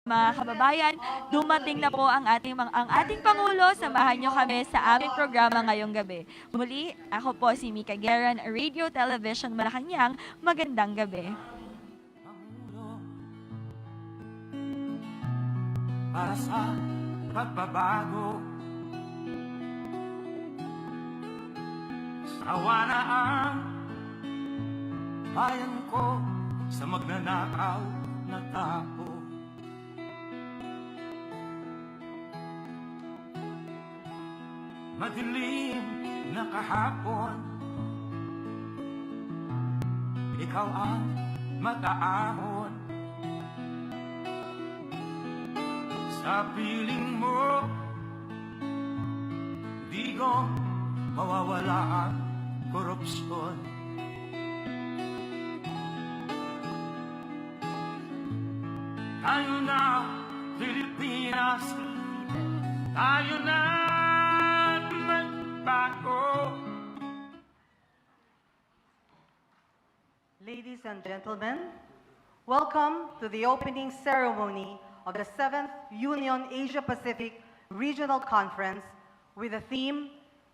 Mga kababayan, dumating na po ang ating Pangulo. Samahan niyo kami sa aming programa ngayong gabi. Muli, ako po si Mika Gueran, Radio Television Malacanang. Magandang gabi. Para sa pagbabago, sawa na ang bayan ko sa magnanakaw na tao. Madilim na kahapon, ikaw ang mataahon. Sa piling mo, di ko mawawala ang korupsyon. Tayo na, Pilipinas, tayo na magbago. Ladies and gentlemen, welcome to the opening ceremony of the 7th Union Asia-Pacific Regional Conference with the theme,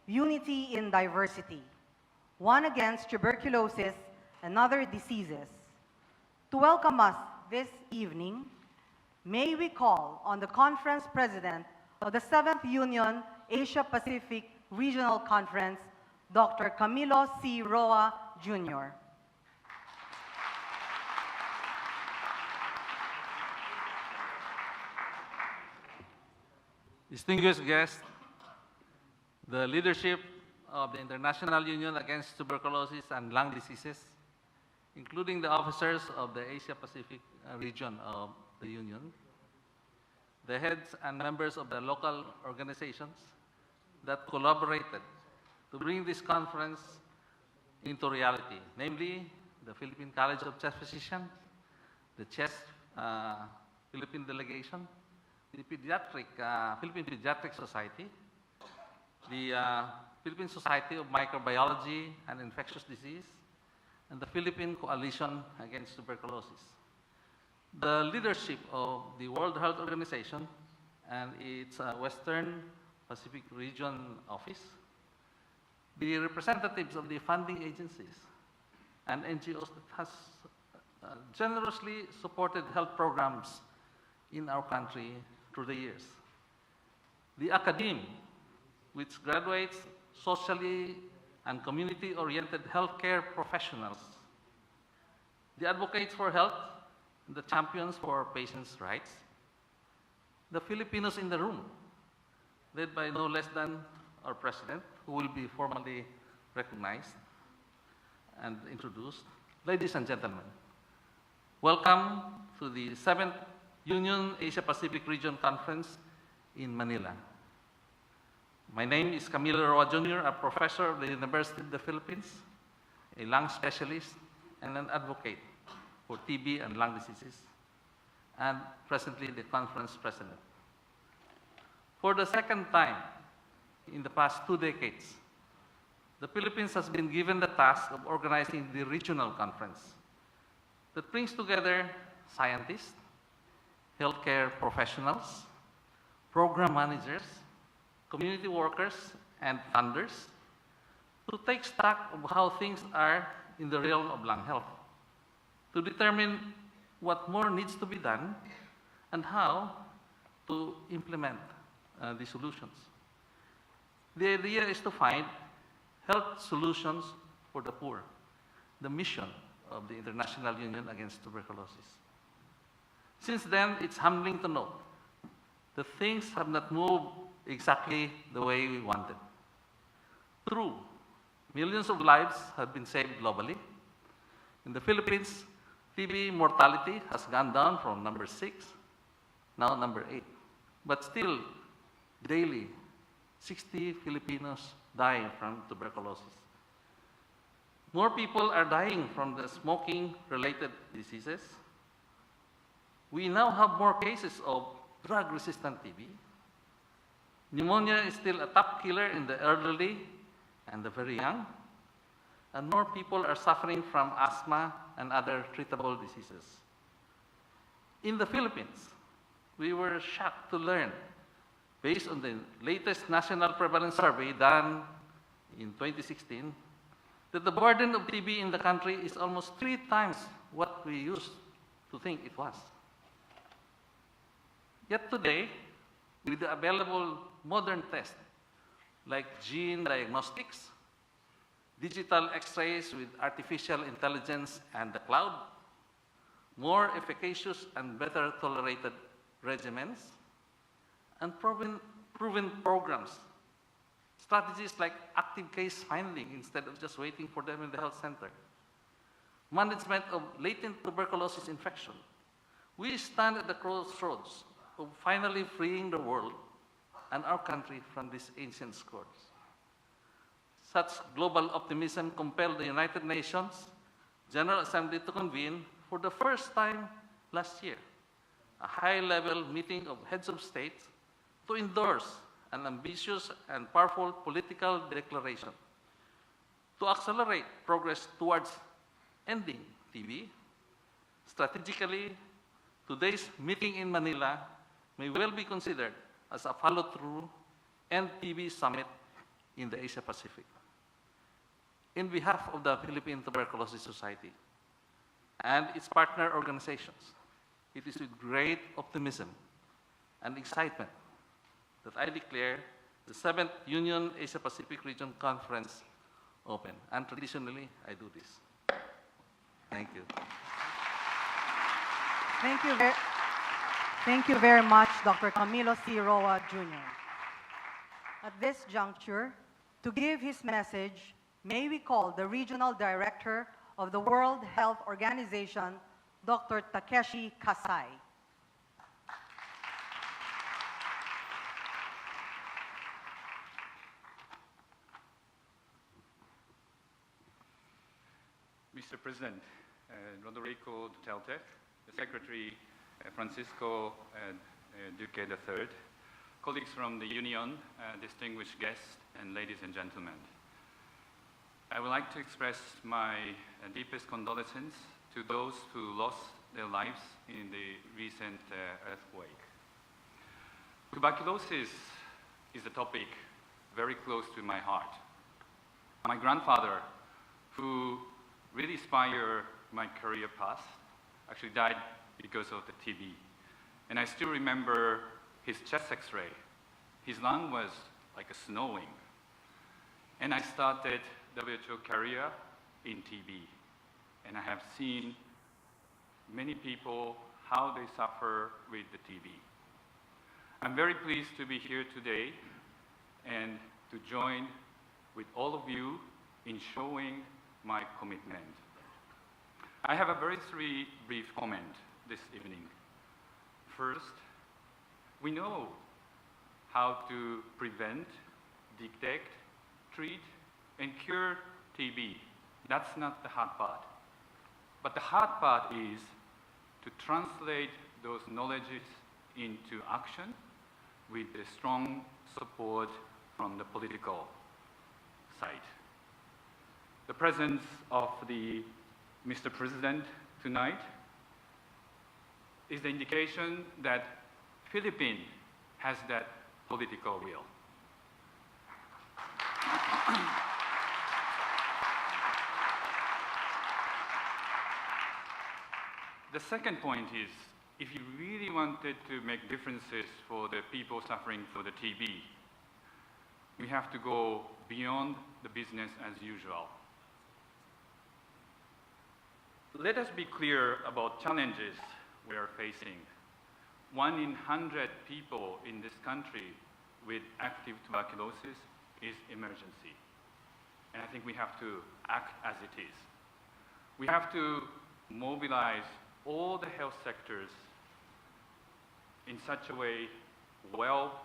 Unity in Diversity, One Against Tuberculosis and Other Diseases. To welcome us this evening, may we call on the conference president of the 7th Union Asia-Pacific Regional Conference, Dr. Camilo C. Roa, Jr. Distinguished guests, the leadership of the International Union Against Tuberculosis and Lung Diseases, including the officers of the Asia-Pacific region of the Union, the heads and members of the local organizations that collaborated to bring this conference into reality, namely the Philippine College of Chest Physicians, the Chest Philippine Delegation, the Philippine Pediatric Society, the Philippine Society of Microbiology and Infectious Disease, and the Philippine Coalition Against Tuberculosis. The leadership of the World Health Organization and its Western Pacific Region Office, the representatives of the funding agencies and NGOs that has generously supported health programs in our country through the years. The academe, which graduates socially and community-oriented healthcare professionals. The advocates for health, the champions for patients' rights. The Filipinos in the room, led by no less than our president, who will be formally recognized and introduced. Ladies and gentlemen, welcome to the 7th Union Asia-Pacific Region Conference in Manila. My name is Camilo Roa Jr., a professor of the University of the Philippines, a lung specialist and an advocate for TB and lung diseases, and presently the conference president. For the second time in the past 2 decades, the Philippines has been given the task of organizing the regional conference that brings together scientists, healthcare professionals, program managers, community workers, and funders to take stock of how things are in the realm of lung health, to determine what more needs to be done and how to implement the solutions. The idea is to find health solutions for the poor, the mission of the International Union Against Tuberculosis. Since then, it's humbling to note that things have not moved exactly the way we wanted. True, millions of lives have been saved globally. In the Philippines, TB mortality has gone down from number 6, now number 8. But still, daily, 60 Filipinos die from tuberculosis. More people are dying from the smoking-related diseases. We now have more cases of drug-resistant TB. Pneumonia is still a top killer in the elderly and the very young. And more people are suffering from asthma and other treatable diseases. In the Philippines, we were shocked to learn, based on the latest national prevalence survey done in 2016, that the burden of TB in the country is almost 3 times what we used to think it was. Yet today, with the available modern tests like gene diagnostics, digital X-rays with artificial intelligence and the cloud, more efficacious and better tolerated regimens, and proven programs, strategies like active case finding instead of just waiting for them in the health center, management of latent tuberculosis infection. We stand at the crossroads of finally freeing the world and our country from these ancient scourge. Such global optimism compelled the United Nations General Assembly to convene for the first time last year a high-level meeting of heads of state to endorse an ambitious and powerful political declaration to accelerate progress towards ending TB. Strategically, today's meeting in Manila may well be considered as a follow-through End TB Summit in the Asia Pacific. In behalf of the Philippine Tuberculosis Society and its partner organizations, it is with great optimism and excitement that I declare the 7th Union Asia Pacific Region Conference open. And traditionally, I do this. Thank you. Thank you very much, Dr. Camilo C. Roa, Jr. At this juncture, to give his message, may we call the Regional Director of the World Health Organization, Dr. Takeshi Kasai. Mr. President, Rodrigo Duterte, the Secretary Francisco Duque III, colleagues from the Union, distinguished guests, and ladies and gentlemen. I would like to express my deepest condolences to those who lost their lives in the recent earthquake. Tuberculosis is a topic very close to my heart. My grandfather, who really inspired my career path, actually died because of the TB. And I still remember his chest X-ray. His lung was like a snowing. And I started WHO career in TB. And I have seen many people, how they suffer with the TB. I'm very pleased to be here today and to join with all of you in showing my commitment. I have a very 3 brief comment this evening. First, we know how to prevent, detect, treat, and cure TB. That's not the hard part. But the hard part is to translate those knowledges into action with the strong support from the political side. The presence of the Mr. President tonight is the indication that Philippine has that political will. The second point is, if you really wanted to make differences for the people suffering for the TB, we have to go beyond the business as usual. Let us be clear about challenges we are facing. 1 in 100 people in this country with active tuberculosis is emergency. And I think we have to act as it is. We have to mobilize all the health sectors in such a way, well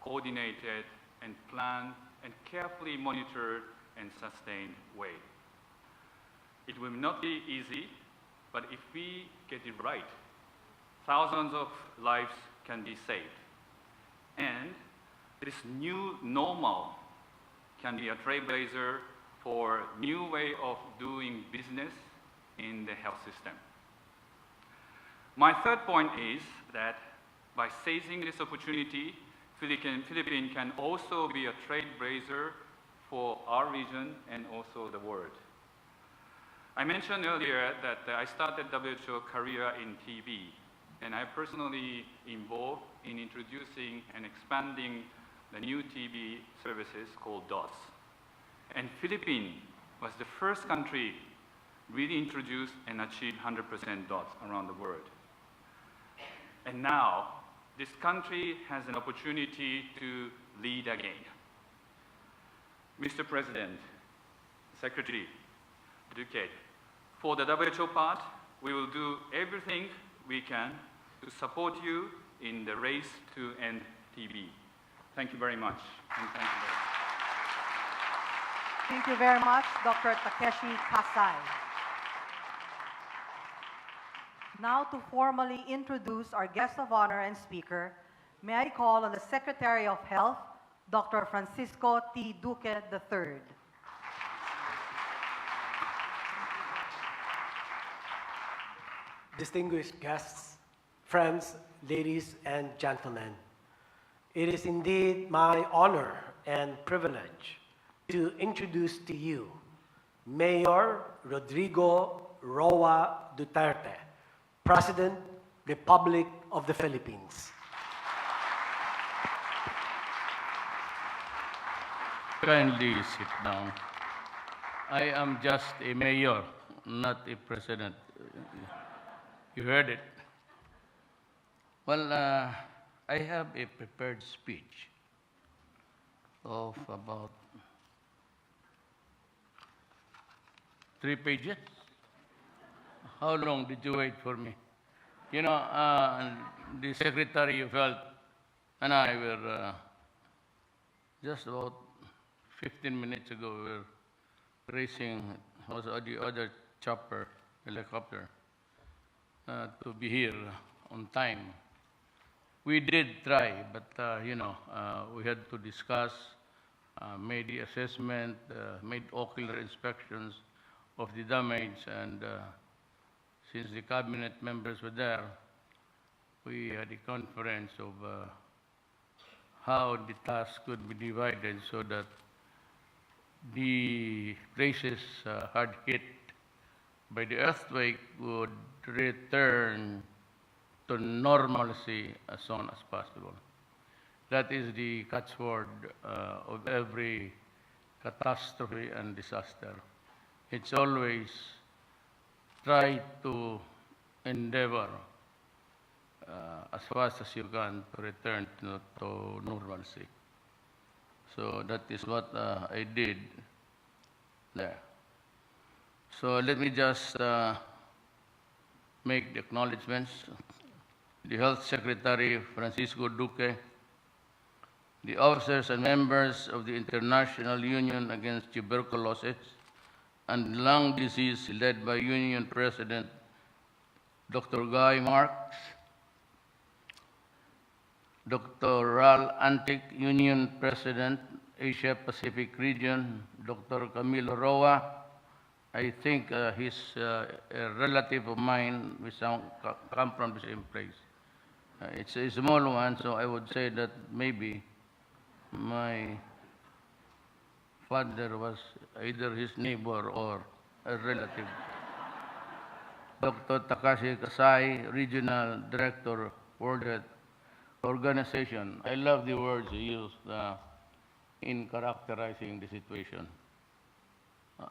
coordinated and planned and carefully monitored and sustained way. It will not be easy, but if we get it right, thousands of lives can be saved. And this new normal can be a trailblazer for new way of doing business in the health system. My third point is that By seizing this opportunity, Philippines can also be a trailblazer for our region and also the world. I mentioned earlier that I started WHO career in TB, and I personally involved in introducing and expanding the new TB services called DOTS. And Philippines was the first country really introduced and achieved 100% DOTS around the world. And now, this country has an opportunity to lead again. Mr. President, Secretary Duterte, for the WHO part, we will do everything we can to support you in the race to end TB. Thank you very much. And thank you very much. Thank you very much, Dr. Takeshi Pasay. Now to formally introduce our guest of honor and speaker, may I call on the Secretary of Health, Dr. Francisco T. Duque III. Distinguished guests, friends, ladies and gentlemen, it is indeed my honor and privilege to introduce to you Mayor Rodrigo Roa Duterte, President, Republic of the Philippines. Kindly sit down. I am just a mayor, not a president. You heard it. Well, I have a prepared speech of about 3 pages. How long did you wait for me? You know, the Secretary of Health and I were just about 15 minutes ago, we were racing the other chopper, helicopter, to be here on time. We did try, but you know, we had to discuss, made the assessment, made ocular inspections of the damage, and since the cabinet members were there, we had a conference of how the task could be divided so that the places hard hit by the earthquake would return to normalcy as soon as possible. That is the catchword of every catastrophe and disaster. It's always try to endeavor as fast as you can to return to normalcy. So that is what I did there. So let me just make the acknowledgements. The Health Secretary, Francisco Duque, the officers and members of the International Union Against Tuberculosis and Lung Disease, led by Union President Dr. Guy Marks, Dr. Ral Antic, Union President, Asia Pacific Region, Dr. Camilo Roa. I think he's a relative of mine. We come from the same place. It's a small one, so I would say that maybe my father was either his neighbor or a relative. Dr. Takashi Kasai, Regional Director, World Health Organization. I love the words he used in characterizing the situation.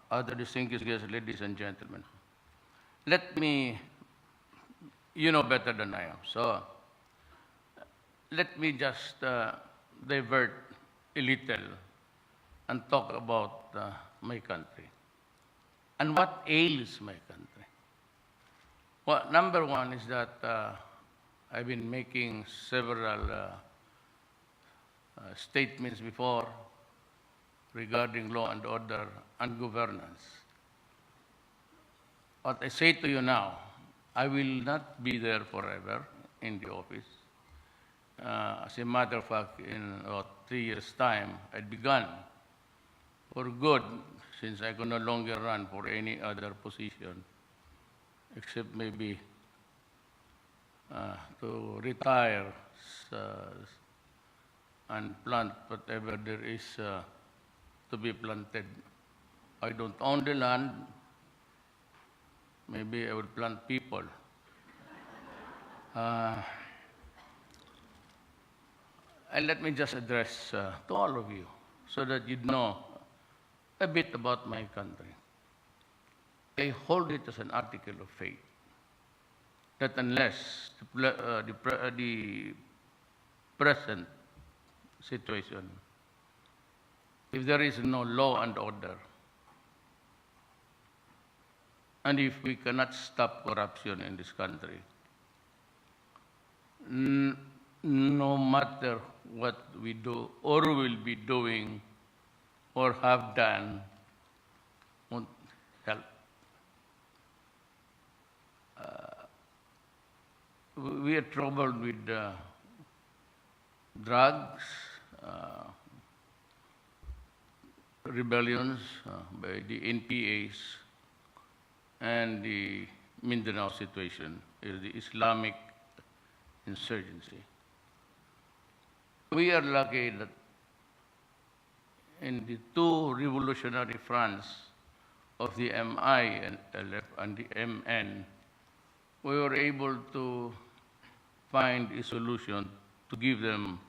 Other distinguished guests, ladies and gentlemen. Let me, you know better than I am, so let me just divert a little and talk about my country and what ails my country. Well, number one is that I've been making several statements before regarding law and order and governance. What I say to you now, I will not be there forever in the office. As a matter of fact, in about 3 years' time, I'd begun for good, since I could no longer run for any other position, except maybe to retire and plant whatever there is to be planted. I don't own the land. Maybe I would plant people. And let me just address to all of you so that you know a bit about my country. I hold it as an article of faith that unless the present situation, if there is no law and order, and if we cannot stop corruption in this country, no matter what we do or will be doing or have done, won't help. We are troubled with drugs, rebellions by the NPAs, and the Mindanao situation is the Islamic insurgency. We are lucky that in the two revolutionary fronts of the MI and LF and the MN, we were able to find a solution to give them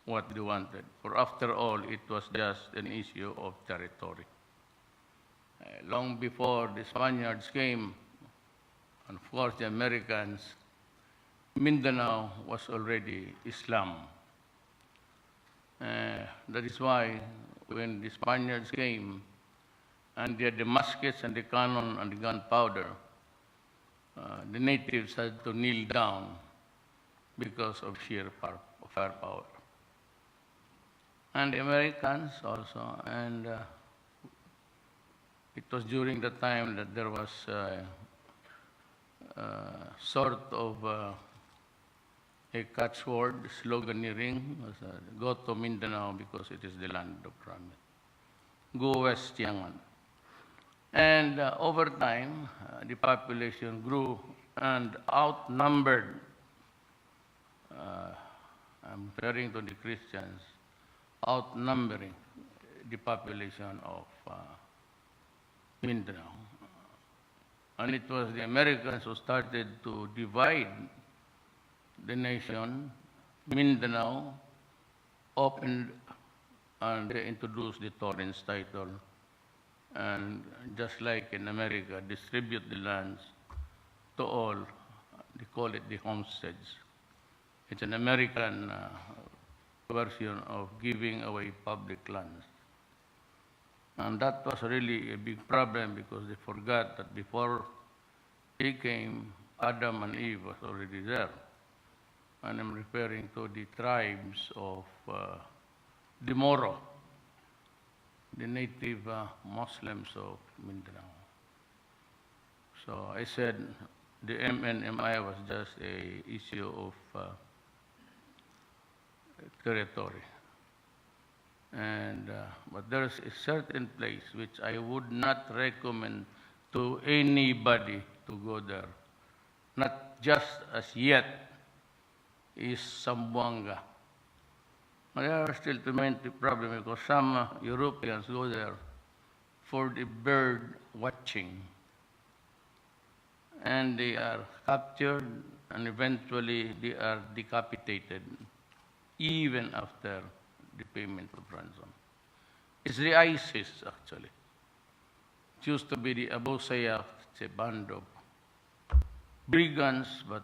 what they wanted. For after all, it was just an issue of territory. Long before the Spaniards came, and of course the Americans, Mindanao was already Islam. That is why when the Spaniards came and they had the muskets and the cannon and the gunpowder, the natives had to kneel down because of sheer firepower. And the Americans also, and it was during the time that there was sort of a catchword, sloganeering, was go to Mindanao because it is the land of promise. Go west, Yangon. And over time, the population grew and outnumbered, I'm referring to the Christians, outnumbering the population of Mindanao. And it was the Americans who started to divide the nation. Mindanao opened and they introduced the Torrens title. And just like in America, distribute the lands to all. They call it the homesteads. It's an American version of giving away public lands. And that was really a big problem because they forgot that before he came, Adam and Eve was already there. And I'm referring to the tribes of the Moro, the native Muslims of Mindanao. So I said the MNMI was just an issue of territory. And, but there's a certain place which I would not recommend to anybody to go there, not just as yet, is Zamboanga. There are still plenty problem because some Europeans go there for the bird watching. And they are captured and eventually they are decapitated even after the payment of ransom. It's the ISIS actually. It used to be the Abu Sayyaf, it's a band of brigands, but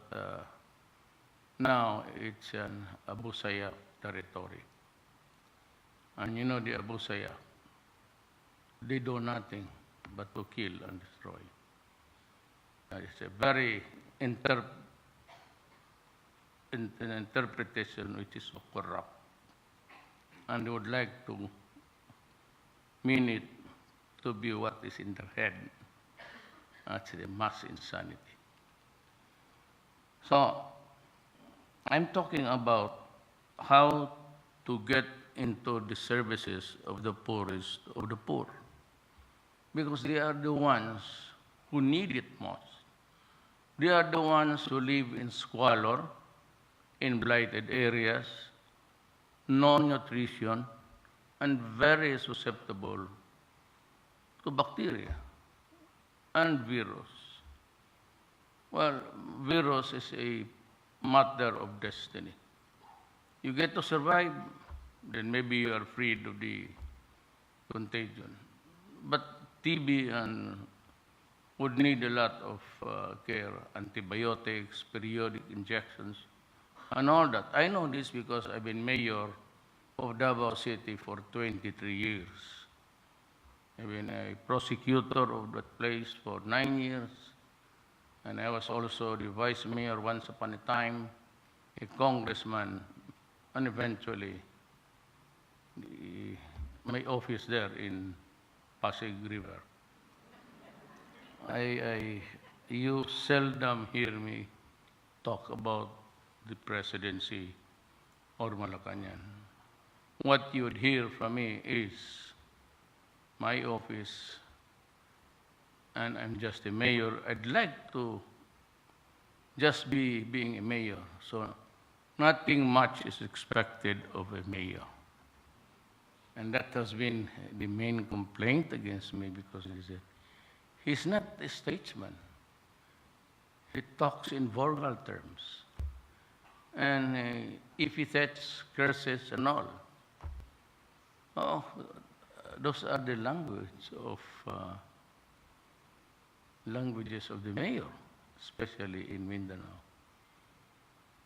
now it's an Abu Sayyaf territory. And you know the Abu Sayyaf, they do nothing but to kill and destroy. It's a very an interpretation which is so corrupt. And they would like to mean it to be what is in their head. That's the mass insanity. So I'm talking about how to get into the services of the poorest of the poor, because they are the ones who need it most. They are the ones who live in squalor, in blighted areas, no nutrition, and very susceptible to bacteria and virus. Well, virus is a matter of destiny. You get to survive, then maybe you are freed of the contagion. But TB would need a lot of care, antibiotics, periodic injections, and all that. I know this because I've been mayor of Davao City for 23 years. I've been a prosecutor of that place for 9 years, and I was also the vice mayor once upon a time, a congressman, and eventually my office there in Pasay River. You seldom hear me talk about the presidency or Malacanang. What you would hear from me is my office, and I'm just a mayor. I'd like to just be being a mayor, so nothing much is expected of a mayor. And that has been the main complaint against me, because he's not a statesman. He talks in vulgar terms. And epithets, curses, and all. Oh, those are the languages of the mayor, especially in Mindanao.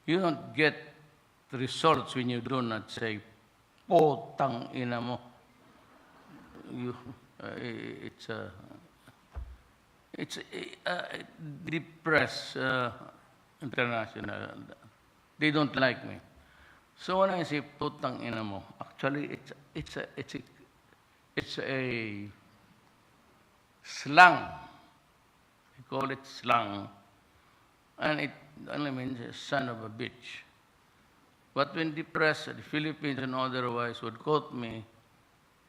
You don't get results when you do not say, "Potang ina mo." It's the press international. They don't like me. So when I say "Potang ina mo," actually it's a slang. We call it slang, and it only means son of a bitch. But when the press, the Philippines and otherwise, would quote me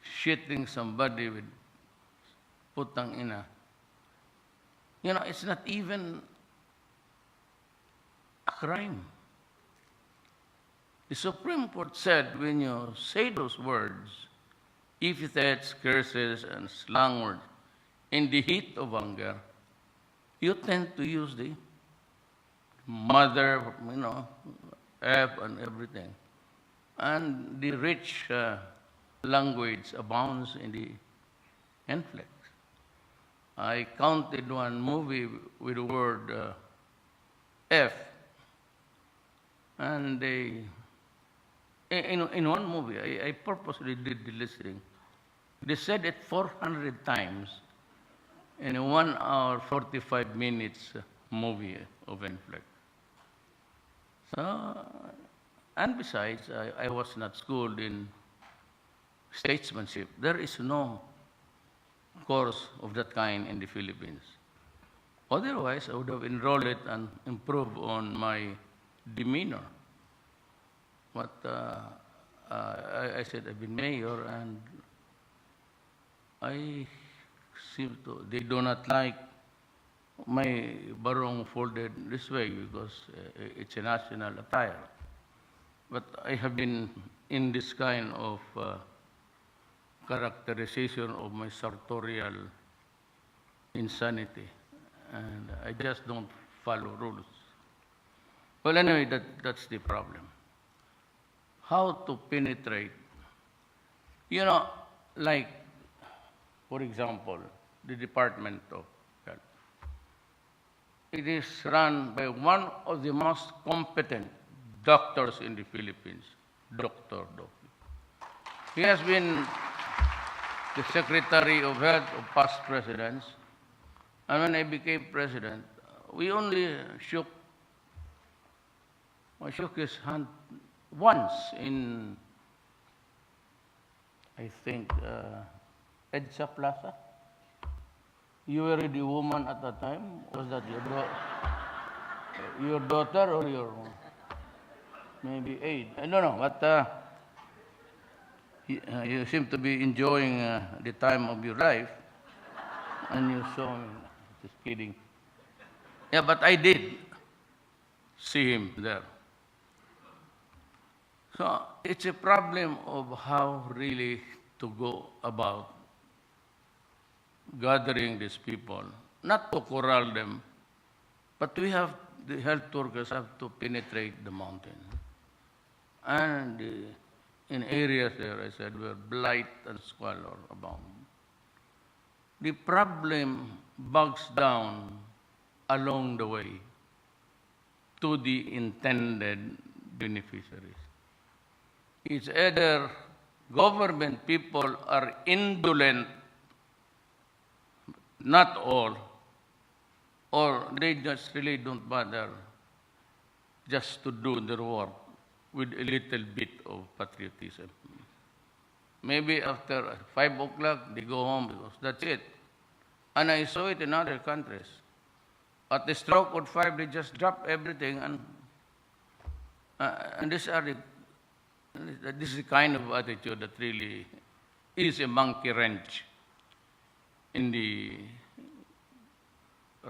shitting somebody with "Putang ina," it's not even a crime. The Supreme Court said when you say those words, epithets, curses, and slang words, in the heat of anger, you tend to use the mother, F and everything. And the rich language abounds in the inflex. I counted one movie with the word F, and in one movie, I purposely did the listening. They said it 400 times in a 1 hour, 45 minutes movie of inflex. So, and besides, I was not schooled in statesmanship. There is no course of that kind in the Philippines. Otherwise, I would have enrolled it and improved on my demeanor. But I said I've been mayor, and they do not like my barong folded this way because it's a national attire. But I have been in this kind of characterization of my sartorial insanity, and I just don't follow rules. Well, anyway, that's the problem. How to penetrate, like, for example, the Department of Health. It is run by one of the most competent doctors in the Philippines, Dr. Doki. He has been the Secretary of Health of past presidents, and when I became president, we only shook his hand once in, I think, EDSA Plaza. You were the woman at that time. Was that your daughter or your maybe aide? I don't know, but you seem to be enjoying the time of your life, and you saw me. Just kidding. Yeah, but I did see him there. So it's a problem of how really to go about gathering these people, not to corral them, but the health workers have to penetrate the mountain. And in areas there, I said, where blight and squalor abound. The problem bogs down along the way to the intended beneficiaries. It's either government people are indolent, not all, or they just really don't bother just to do their work with a little bit of patriotism. Maybe after 5 o'clock, they go home because that's it. And I saw it in other countries. At the stroke of 5, they just drop everything, and this is the kind of attitude that really is a monkey wrench in the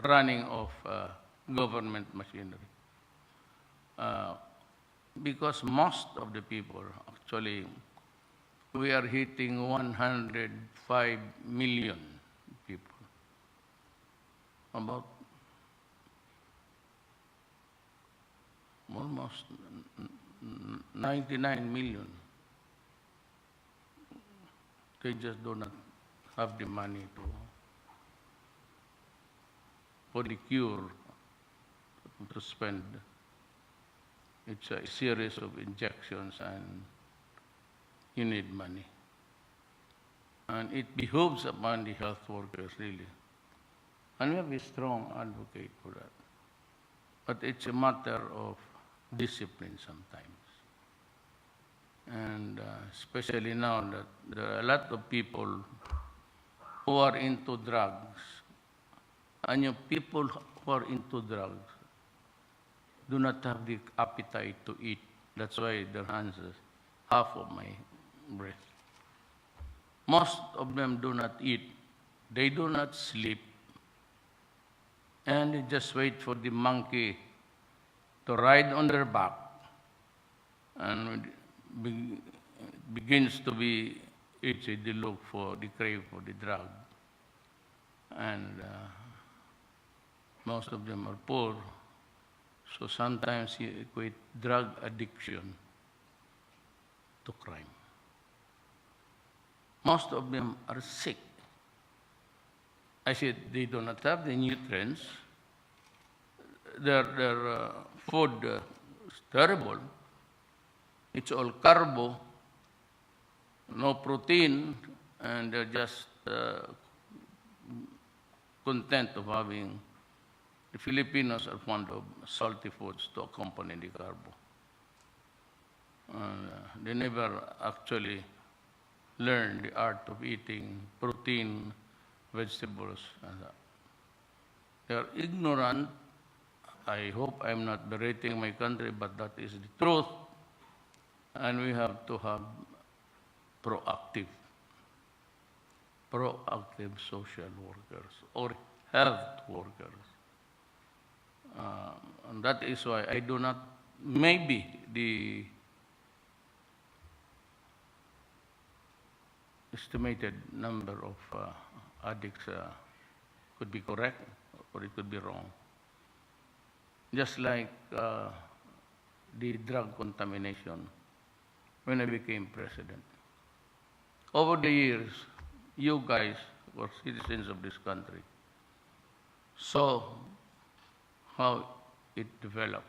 running of government machinery. Because most of the people, actually, we are hitting 105 million people. About almost 99 million. They just do not have the money for the cure to spend. It's a series of injections and you need money. And it behooves upon the health workers really. And we have a strong advocate for that. But it's a matter of discipline sometimes. And especially now that there are a lot of people who are into drugs. And yung people who are into drugs do not have the appetite to eat. That's why their hands is half of my breath. Most of them do not eat. They do not sleep. And they just wait for the monkey to ride on their back. And it begins to be itchy, they look for, the crave for the drug. And most of them are poor. So sometimes you equate drug addiction to crime. Most of them are sick. I said they do not have the nutrients. Their food is terrible. It's all carbo, no protein, and they're just content of having. The Filipinos are fond of salty foods to accompany the carbo. They never actually learn the art of eating protein, vegetables, and that. They are ignorant. I hope I'm not berating my country, but that is the truth. And we have to have proactive social workers or health workers. And that is why I do not, maybe the estimated number of addicts could be correct or it could be wrong. Just like the drug contamination when I became president. Over the years, you guys were citizens of this country, saw how it developed.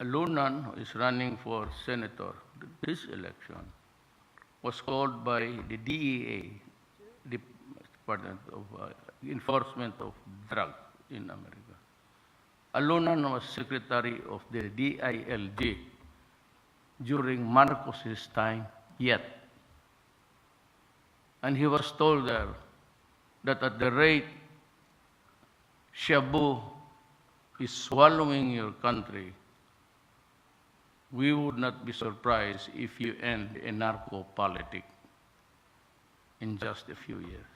Lunan, who is running for senator this election, was called by the DEA, the Department of Enforcement of Drugs in America. Lunan was secretary of the DILG during Marcos's time yet. And he was told there that at the rate Shabu is swallowing your country, we would not be surprised if you end a narco-politic in just a few years.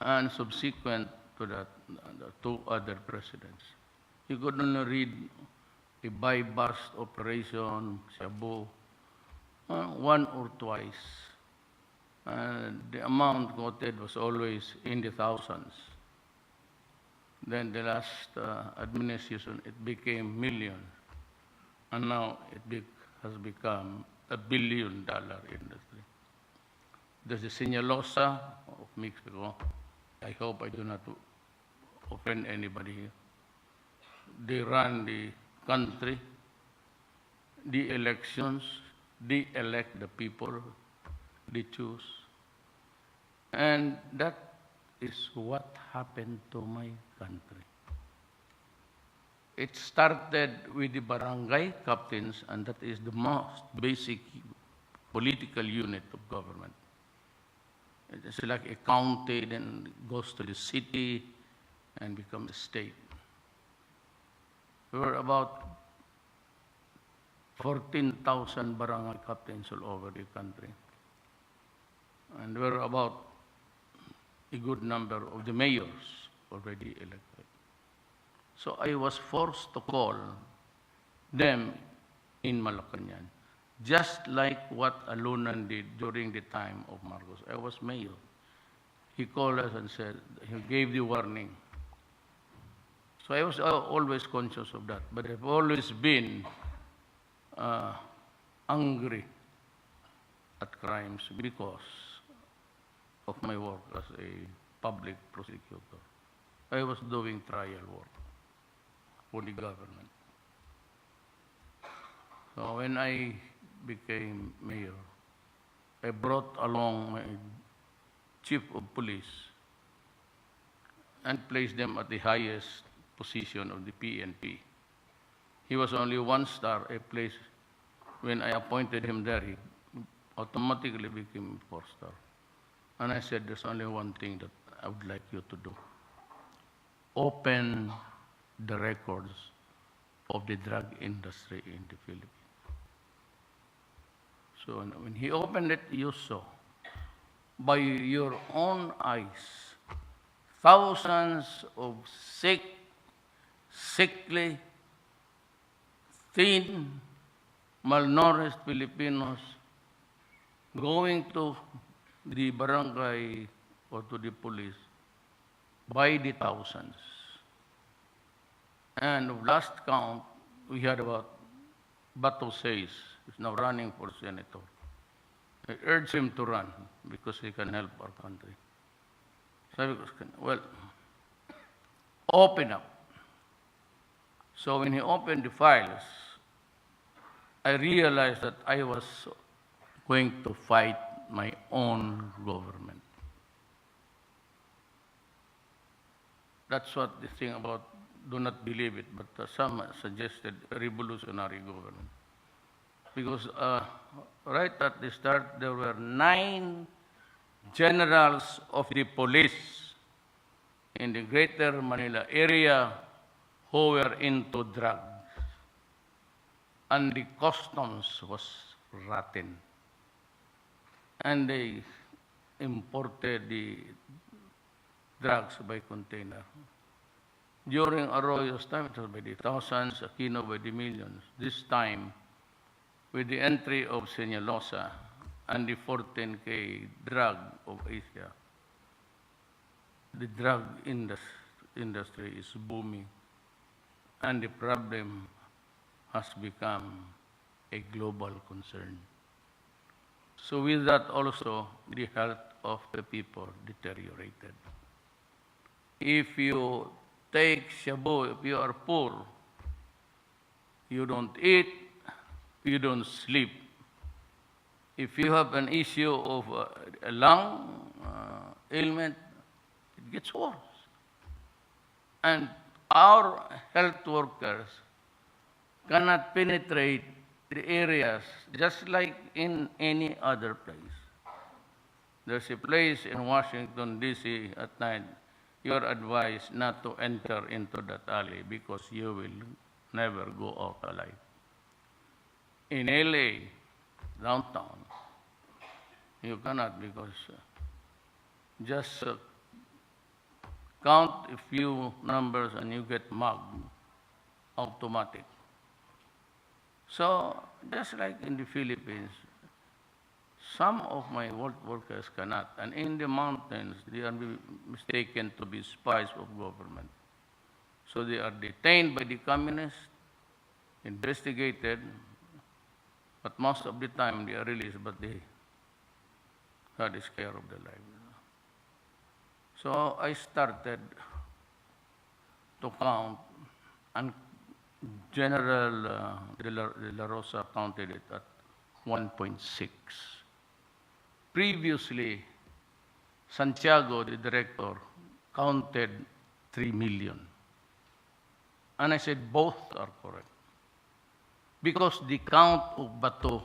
And subsequent to that, the two other presidents. You could only read a buy-bust operation, Cebu, one or twice. The amount quoted was always in the thousands. Then the last administration, it became million. And now it has become $1 billion industry. There's the Sinalosa of Mexico. I hope I do not offend anybody here. They run the country, the elections, they elect the people, they choose. And that is what happened to my country. It started with the barangay captains, and that is the most basic political unit of government. It is like a county, then goes to the city and becomes a state. There were about 14,000 barangay captains all over the country. And there were about a good number of the mayors already elected. So I was forced to call them in Malacanang, just like what Alunan did during the time of Marcos. I was mayor. He called us and said, he gave the warning. So I was always conscious of that, but I've always been angry at crimes because of my work as a public prosecutor. I was doing trial work for the government. So when I became mayor, I brought along my chief of police and placed them at the highest position of the PNP. He was only 1 star, a place when I appointed him there, he automatically became 4 star. And I said, there's only one thing that I would like you to do. Open the records of the drug industry in the Philippines. So when he opened it, you saw by your own eyes thousands of sickly, thin, malnourished Filipinos going to the barangay or to the police by the thousands. And last count, we had about Bato Says, who's now running for senator. I urged him to run because he can help our country. So I was, well, open up. So when he opened the files, I realized that I was going to fight my own government. That's what the thing about do not believe it, but some suggested a revolutionary government. Because right at the start, there were 9 generals of the police in the greater Manila area who were into drugs. And the customs was rotten. And they imported the drugs by container. During Arroyo's time, it was by the thousands, Aquino by the millions. This time, with the entry of Sinalosa and the 14K drug of Asia, the drug industry is booming. And the problem has become a global concern. So with that also, the health of the people deteriorated. If you take shabu, if you are poor, you don't eat, you don't sleep. If you have an issue of a lung ailment, it gets worse. And our health workers cannot penetrate the areas just like in any other place. There's a place in Washington, D.C. at night, you're advised not to enter into that alley because you will never go out alive. In L.A., downtown, you cannot because just count a few numbers and you get mugged, automatic. So, just like in the Philippines, some of my workers cannot, and in the mountains, they are mistaken to be spies of government. So they are detained by the communists, investigated, but most of the time they are released, but God is care of their life. So I started to count, and General De La Rosa counted it at 1.6. Previously, Santiago, the director, counted 3 million. And I said both are correct. Because the count of Bato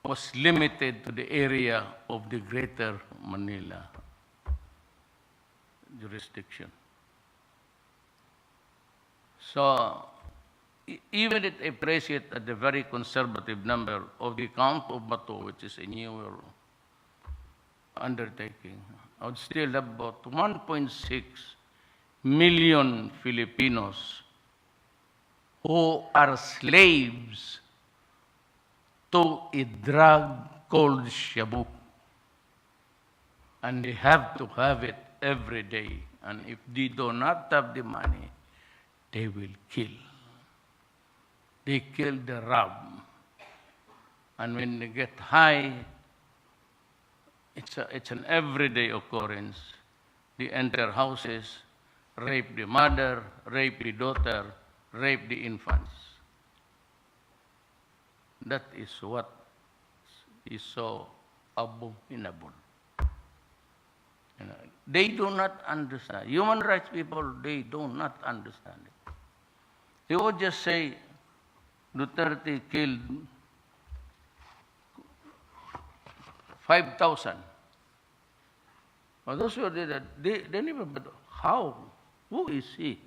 was limited to the area of the Greater Manila jurisdiction. So, even if I place it at the very conservative number of the count of Bato, which is a newer undertaking, I would still have about 1.6 million Filipinos who are slaves to a drug called shabu. And they have to have it every day. And if they do not have the money, they will kill. They kill the rab. And when they get high, it's an everyday occurrence. They enter houses, rape the mother, rape the daughter, rape the infants. That is what is so abominable. You know, they do not understand. Human rights people, they do not understand it. They would just say, Duterte killed 5,000. Well, those who did that, they never, but how? Who is he?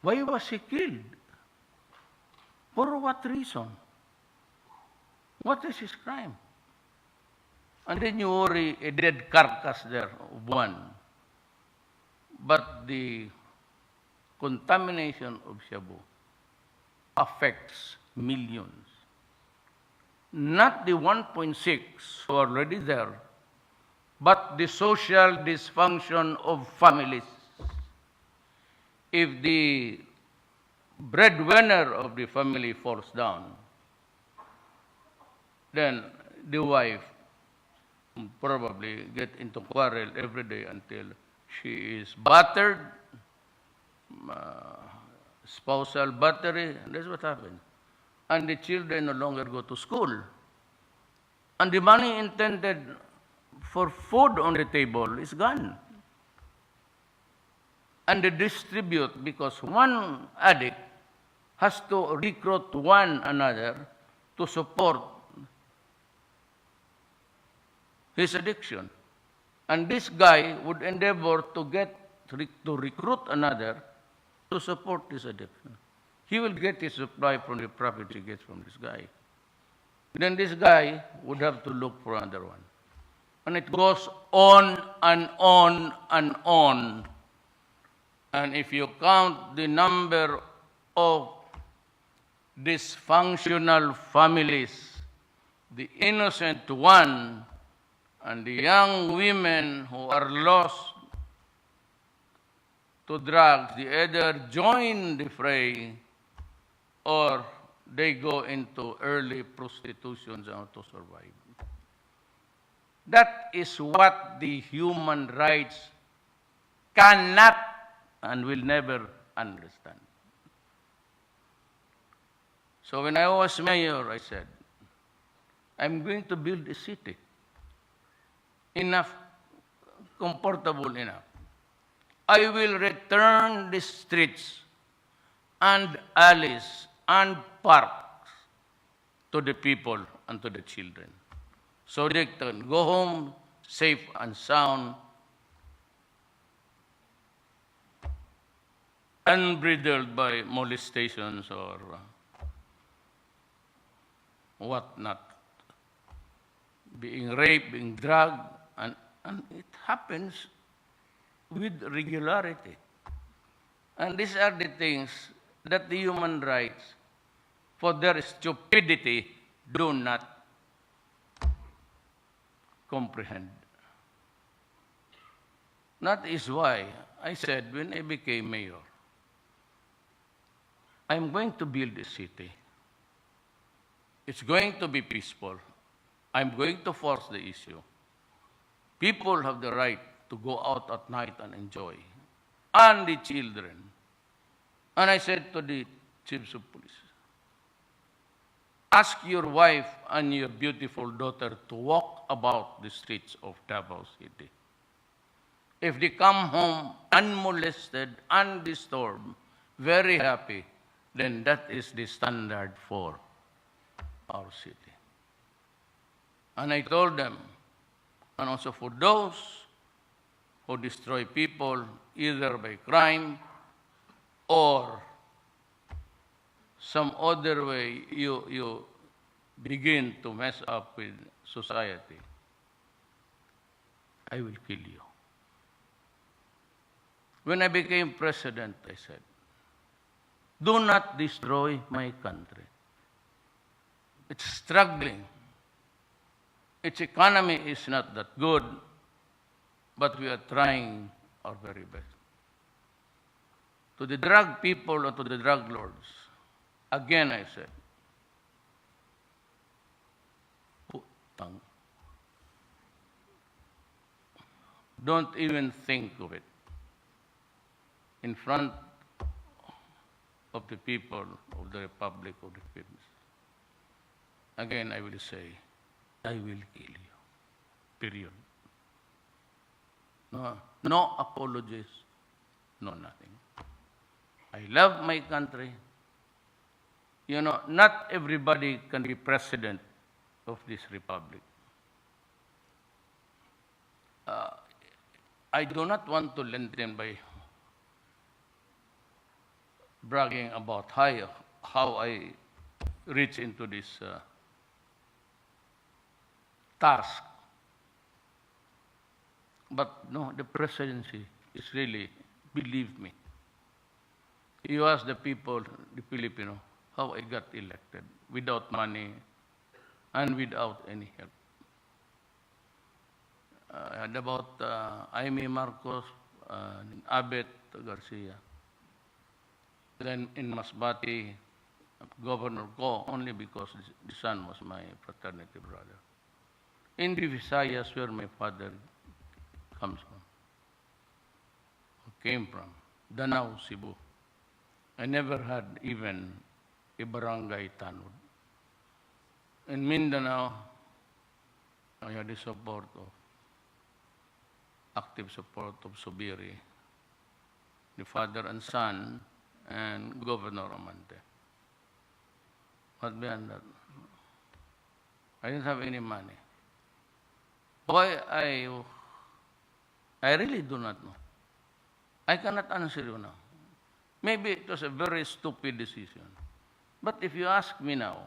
Why was he killed? For what reason? What is his crime? And then you worry a dead carcass there of one. But the contamination of shabu affects millions. Not the 1.6 who are already there, but the social dysfunction of families. If the breadwinner of the family falls down, then the wife will probably get into quarrel every day until she is battered, spousal battery, and that's what happens. And the children no longer go to school. And the money intended for food on the table is gone. And they distribute because one addict has to recruit one another to support his addiction. And this guy would endeavor to recruit another to support his addiction. He will get his supply from the profit he gets from this guy. Then this guy would have to look for another one. And it goes on and on and on. And if you count the number of dysfunctional families, the innocent one, and the young women who are lost to drugs, they either join the fray or they go into early prostitution to survive. That is what the human rights cannot and will never understand. So when I was mayor, I said, I'm going to build a city comfortable enough. I will return the streets and alleys and parks to the people and to the children, so they can go home safe and sound, unbridled by molestations or whatnot, being raped, being drugged, and it happens with regularity. And these are the things that the human rights for their stupidity do not comprehend. That is why I said when I became mayor, I'm going to build a city. It's going to be peaceful. I'm going to force the issue. People have the right to go out at night and enjoy, and the children. And I said to the chiefs of police, ask your wife and your beautiful daughter to walk about the streets of Davao City. If they come home unmolested, undisturbed, very happy, then that is the standard for our city. And I told them, and also for those who destroy people either by crime or some other way you begin to mess up with society, I will kill you. When I became president, I said, do not destroy my country. It's struggling. Its economy is not that good, but we are trying our very best. To the drug people or to the drug lords, again I said, putang. Don't even think of it. In front of the people of the Republic of the Philippines. Again, I will say, I will kill you. Period. No apologies, no nothing. I love my country. You know, not everybody can be president of this republic. I do not want to lengthen by bragging about how I reach into this task. But no, the presidency is really, believe me. You ask the people, the Filipino, how I got elected without money and without any help. And about Jaime Marcos, Abet Garcia. Then in Masbate, Governor Ko, only because the son was my fraternity brother. In the Visayas, where my father comes from, came from, Danao, Cebu. I never had even a barangay tanod. In Mindanao, I had the support of, active support of Subiri, the father and son, and Governor Amante. But beyond that, I didn't have any money. Why I really do not know. I cannot answer you now. Maybe it was a very stupid decision. But if you ask me now,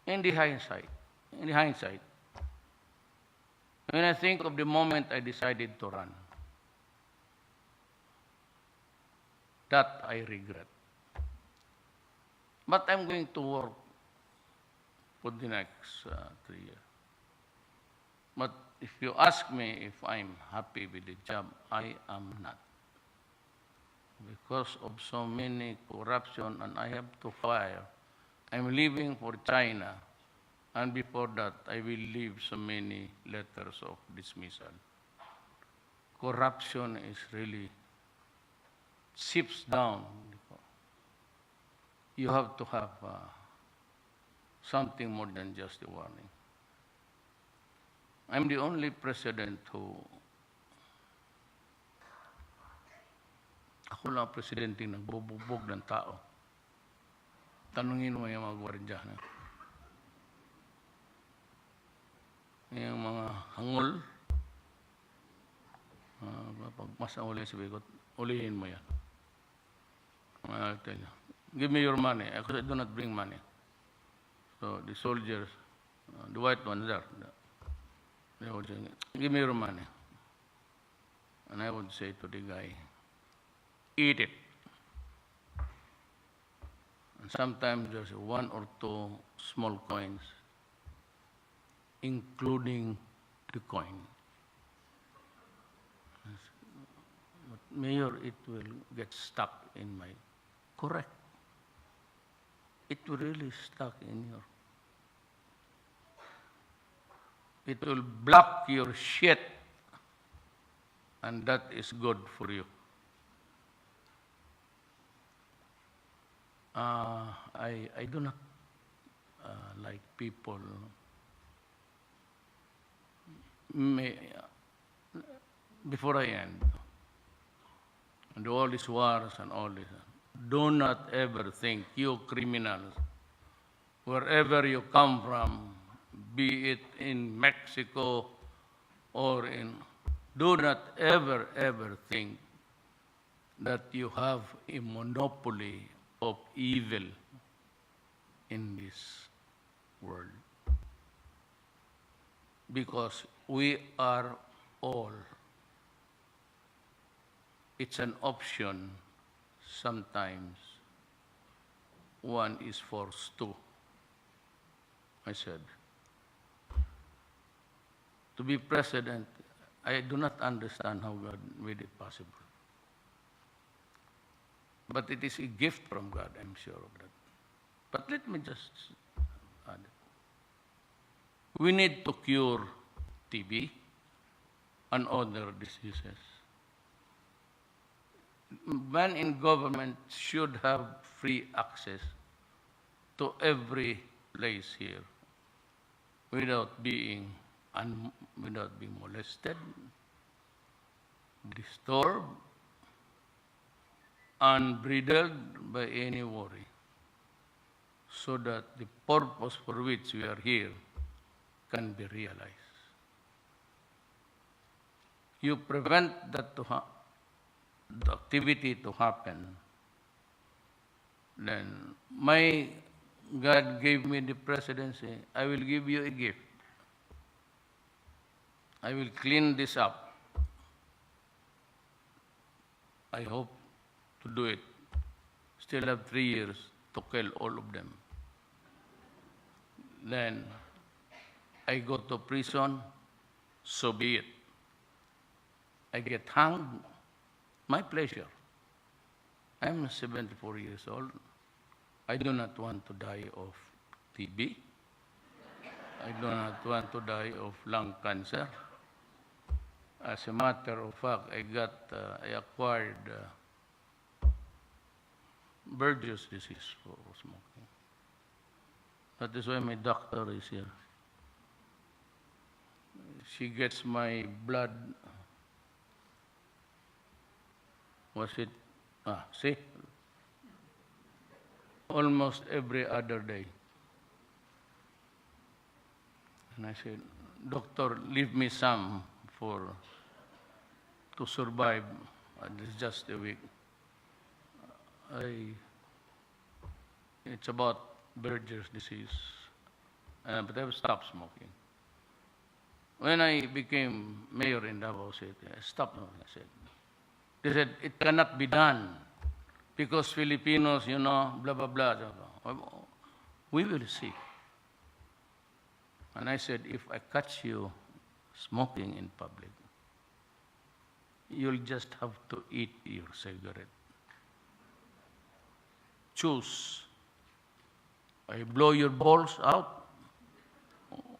in the hindsight, when I think of the moment I decided to run, that I regret. But I'm going to work for the next 3 years. But if you ask me if I'm happy with the job, I am not. Because of so many corruption and I have to fire. I'm leaving for China. And before that, I will leave so many letters of dismissal. Corruption is really seeps down. You have to have something more than just a warning. I'm the only president who, ako lang presidente nagbubugbog ng tao. Tanungin mo yung mga gwardya na. Yung mga hangul, pag masa uli sabi ko, ulihin mo yan. I'll tell you, give me your money, because I do not bring money. So the soldiers, the white ones there, they would say, give me your money. And I would say to the guy, eat it. And sometimes there's one or two small coins, including the coin. But Mayor, it will get stuck in my, correct. It will really stuck in your, it will block your shit, and that is good for you. I do not like people before I end, and all these wars and all this, do not ever think, you criminals, wherever you come from, be it in Mexico or in, do not ever, ever think that you have a monopoly of evil in this world. Because we are all, it's an option sometimes. One is forced to. I said, to be president, I do not understand how God made it possible. But it is a gift from God, I'm sure of that. But let me just add it. We need to cure TB and other diseases. Man in government should have free access to every place here without being molested, disturbed, unbridled by any worry, so that the purpose for which we are here can be realized. You prevent that the activity to happen, then my God gave me the presidency, I will give you a gift. I will clean this up. I hope to do it. Still have 3 years to kill all of them. Then I go to prison, so be it. I get hanged, my pleasure. I'm 74 years old. I do not want to die of TB. I do not want to die of lung cancer. As a matter of fact, I acquired Burgess disease for smoking. That is why my doctor is here. She gets my blood. Was it? See? Almost every other day. And I said, doctor, leave me some to survive. It's just a week. It's about Burgess disease, but I've stopped smoking. When I became mayor in Davao City, I stopped smoking. They said, it cannot be done because Filipinos, blah, blah, blah. We will see. And I said, if I catch you smoking in public, you'll just have to eat your cigarette. Choose. I blow your balls out,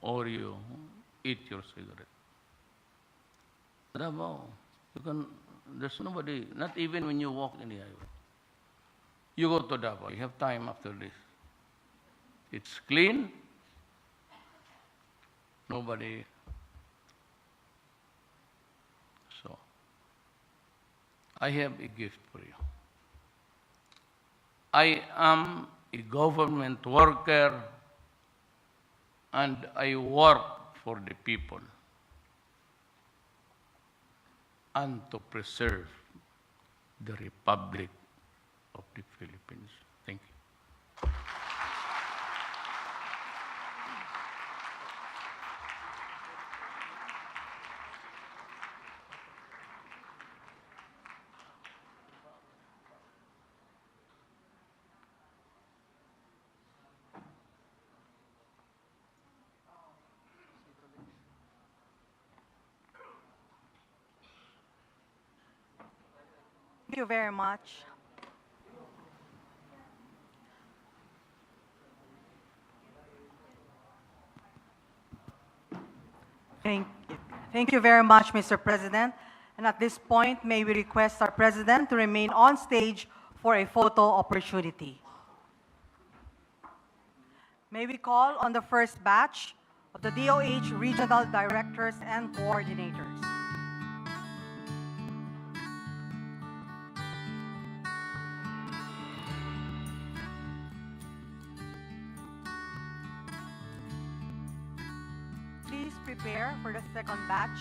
or you eat your cigarette. Davao, there's nobody, not even when you walk in the highway. You go to Davao, you have time after this. It's clean. Nobody. So, I have a gift for you. I am a government worker and I work for the people and to preserve the Republic of the Philippines. Thank you. Thank you very much. Thank, thank you very much, Mr. President. And at this point, may we request our President to remain on stage for a photo opportunity. May we call on the first batch of the DOH regional directors and coordinators. Please prepare for the second batch.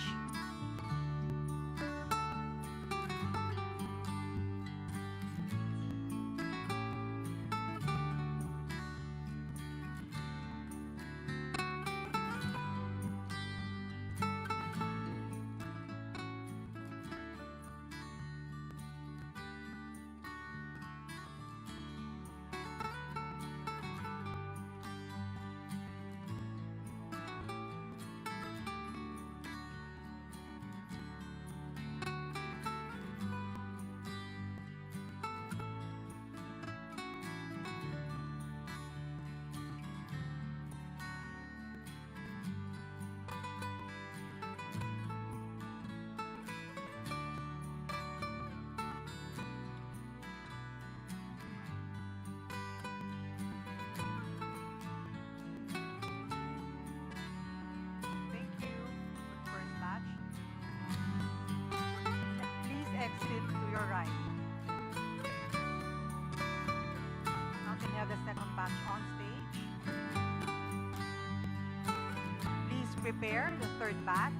Thank you for the first batch. Please exit to your right. Now can you have the second batch on stage? Please prepare the third batch.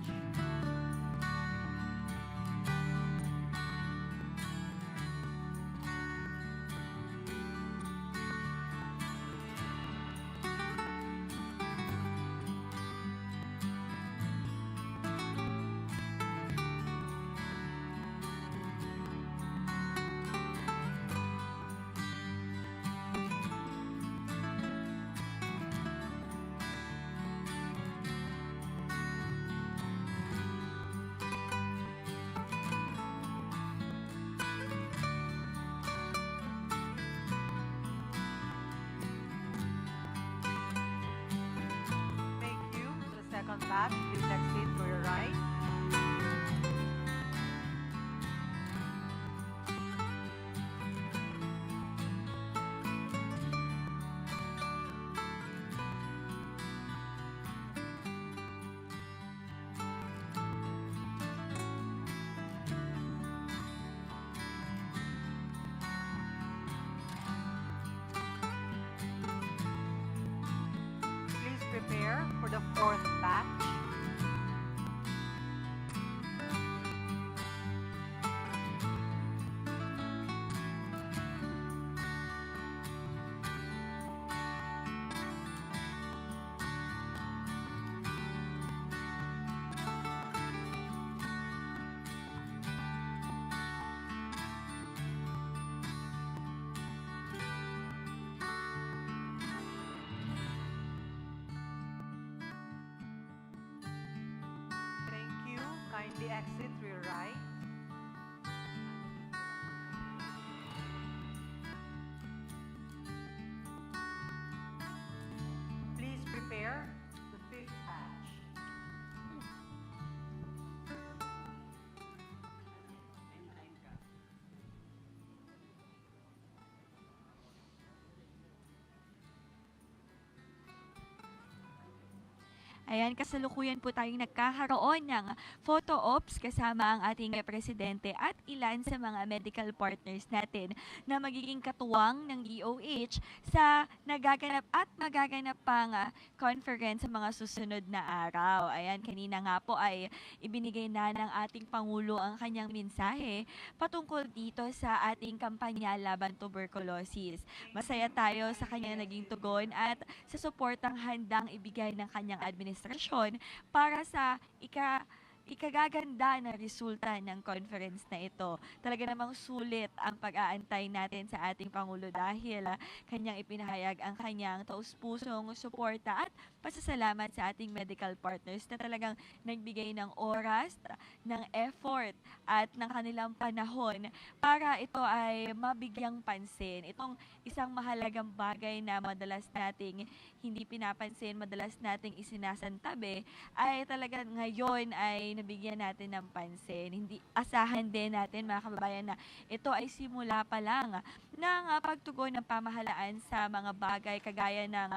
Thank you. To the second batch, please exit to your right. Please prepare for the fourth batch. Thank you. Kindly exit to your right. Please prepare the fifth batch. Ayan, kasalukuyan po tayong nagkakaroon ng photo ops kasama ang ating presidente at ilan sa mga medical partners natin na magiging katuwang ng DOH sa nagaganap at magaganap pang conference sa mga susunod na araw. Ayan, kanina nga po ay ibinigay na ng ating Pangulo ang kanyang mensahe patungkol dito sa ating kampanya laban tuberculosis. Masaya tayo sa kanyang naging tugon at sa suportang handang ibigay ng kanyang administrasyon para sa ikagaganda na resulta ng conference na ito. Talaga namang sulit ang pag-aantay natin sa ating Pangulo dahil kanyang ipinahayag ang kanyang taus-pusong suporta at pasasalamat sa ating medical partners na talagang nagbigay ng oras, ng effort at ng kanilang panahon para ito ay mabigyang pansin. Itong isang mahalagang bagay na madalas nating hindi pinapansin, madalas nating isinasantabi ay talagang ngayon ay nabigyan natin ng pansin. Hindi asahan din natin mga kababayan na ito ay simula pa lang ng pagtugon ng pamahalaan sa mga bagay kagaya ng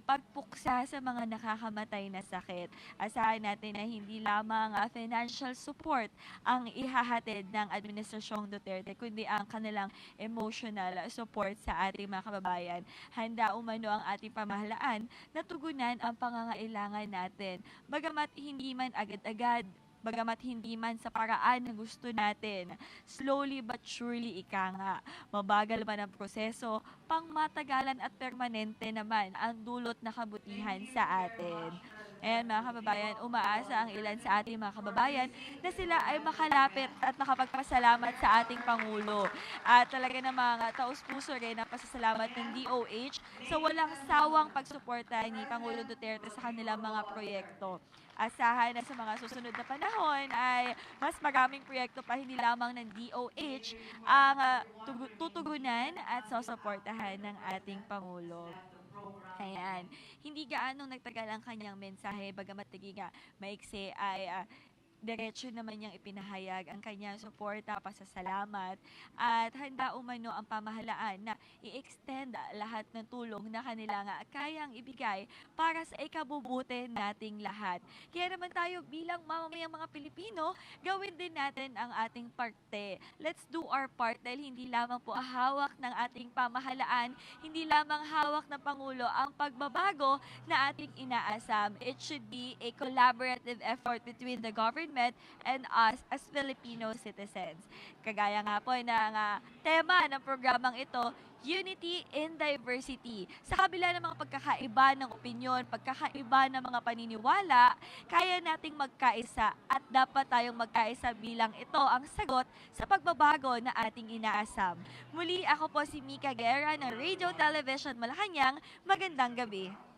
pagpuksa sa mga nakakamatay na sakit. Asahan natin na hindi lamang financial support ang ihahatid ng Administrasyong Duterte, kundi ang kanilang emotional support sa ating mga kababayan. Handa umano ang ating pamahalaan na tugunan ang pangangailangan natin. Bagamat hindi man agad-agad, bagamat hindi man sa paraan na gusto natin, slowly but surely ika nga, mabagal man ang proseso, pangmatagalan at permanente naman ang dulot na kabutihan sa atin. Ayan mga kababayan, umaasa ang ilan sa ating mga kababayan na sila ay makalapit at makapagpasalamat sa ating Pangulo. At talaga namang taus-puso rin ang pasasalamat ng DOH sa walang sawang pagsuporta ni Pangulo Duterte sa kanilang mga proyekto. Asahan na sa mga susunod na panahon ay mas maraming proyekto pa hindi lamang ng DOH ang tutugunan at susuportahan ng ating Pangulo. Ayan. Hindi gaanong nagtagal ang kanyang mensahe, bagamat naging maiksi ay diretso naman niyang ipinahayag ang kanyang suporta, pasasalamat at handa umano ang pamahalaan na i-extend lahat ng tulong na kanila nga kayang ibigay para sa ikabubuti nating lahat. Kaya naman tayo bilang mamamayang mga Pilipino, gawin din natin ang ating parte. Let's do our part dahil hindi lamang po hawak ng ating pamahalaan, hindi lamang hawak ng Pangulo ang pagbabago na ating inaasam. It should be a collaborative effort between the government and us as Filipino citizens. Kagaya nga po ng tema ng programang ito, Unity in Diversity. Sa kabila ng mga pagkakaiba ng opinyon, pagkakaiba ng mga paniniwala, kaya nating magkaisa at dapat tayong magkaisa bilang ito ang sagot sa pagbabago na ating inaasam. Muli, ako po si Mika Guerra ng Radio Television Malacanang. Magandang gabi.